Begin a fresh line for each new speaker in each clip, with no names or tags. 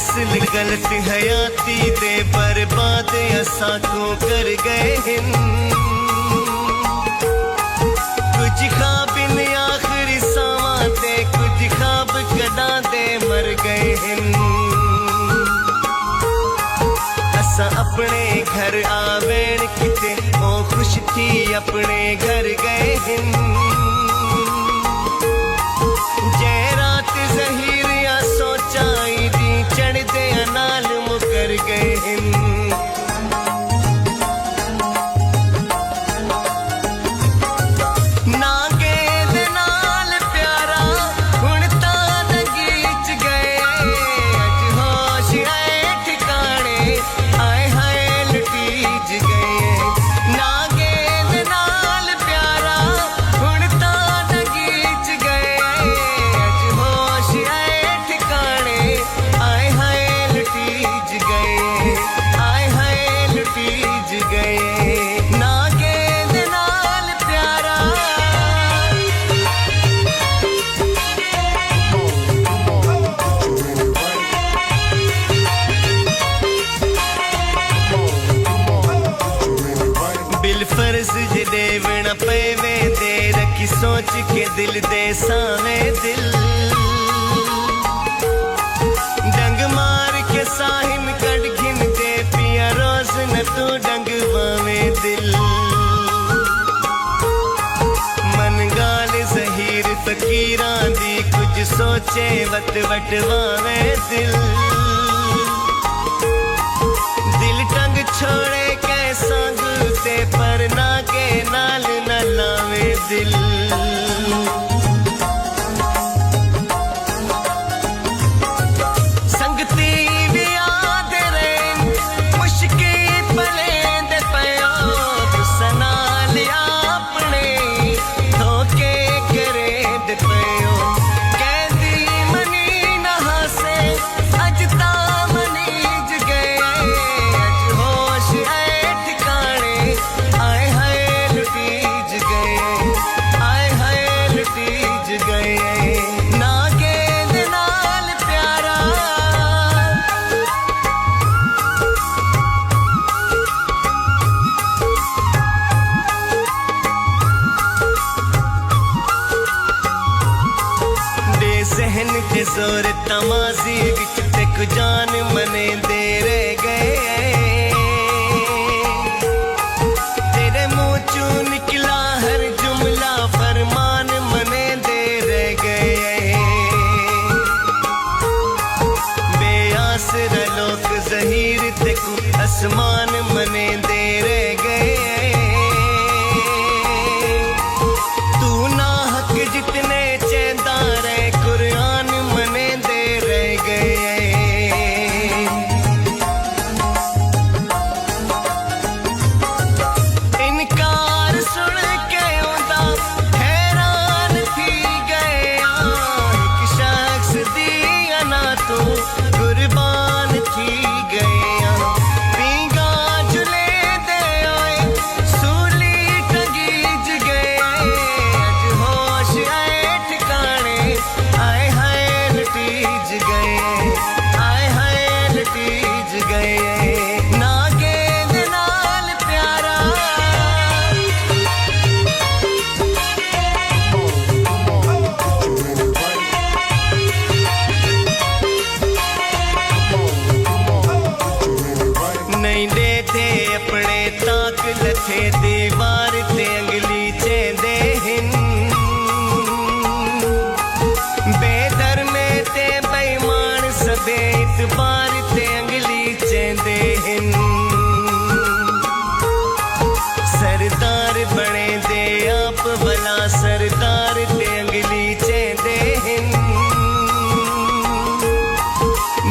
नस्ल गलत हयाती दे बर्बाद असा को कर गए हिन कुछ ख्वाब आखिरी सावां ते कुछ ख्वाब कदा दे मर गए हिन असा अपने घर आवेण किते ओ खुश थी अपने घर गए हिन जै रात ज़हीर या सोचाई दी चढ़दे नाल मुकर गए हिन पेवे दे रखी सोच के दिल दे सावे दिल डंग मार के साहिम कट घिन दे पिया रोज न तू डंग बावे दिल मन गाल ज़हीर फकीरां दी कुछ सोचे वत वटवावे दिल दिल टंग छोड़े कैसा गुते पर ना के नाल न लावे दिल संगती भी याद रहे मुश्किल पले दे पयो सना लिया अपने धोखे करे दे पयो कैदी मनी नहा से अजता मनीज गए अज होश है ठिकाने आए हाय लुटीज गए ना गेंद नाल प्यारा दे सहन ते जोर तमाजी विच ते जान मने दे रह गए तेरे मुंह चू निकला हर जुमला फरमान मने दे रह गए बेआस रलोक ज़हीर ते कु आसमान मने दे रह गए तू ना हक जितने चेंदा रहे कुरान मने दे रह गए इनकार सुन के उदा हैरान थी गया एक शख्स दिया ना तू कुर्बान थी गया पींगा जुले दे आए सूली टंगीज गए अज होश आए ठिकाने आए हाय लुटीज गए ना गेंद नाल प्यारा नहीं देते अपने ताक लथे दीवार ते अंगली चेंदे हिन बेदर में ते बेईमान सबे इतबार ते अंगली चेंदे हिन सरदार बने दे आप भला सरदार ते अंगली चेंदे हिन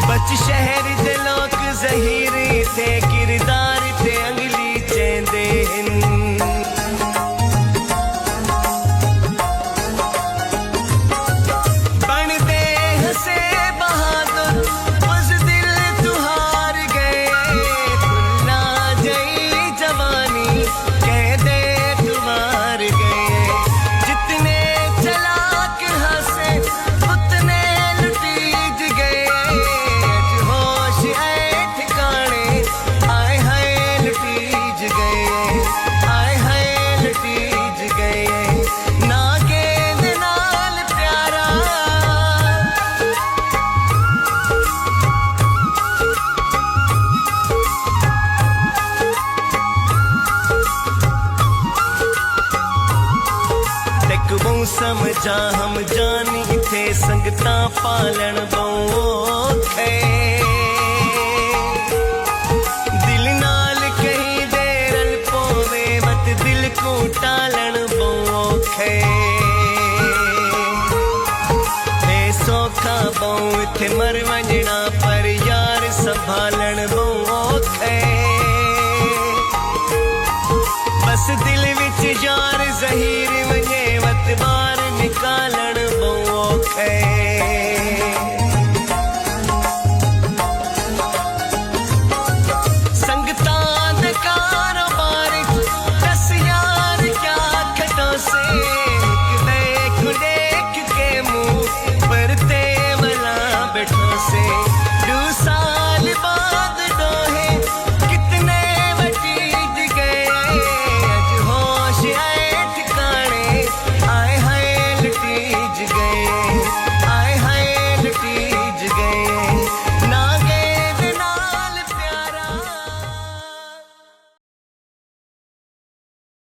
बच शहर दे लोग ज़हीर थे किरदार ते अंगली चेंदे हिन बन दे हसे बहादुर उस दिल तुहार गए खुला जई जवानी कह दे तुम्हार गए जितने चलाक हंसे उतने लुटीज गए अज हो जा हम जानी थे संगता पालन बोखे दिल नाल कहीं देरल पोवे मत दिल को टालन बोखे हे सौखा बहु थे मर वंजना पर यार संभालन बोखे बस दिल विच यार ज़हीर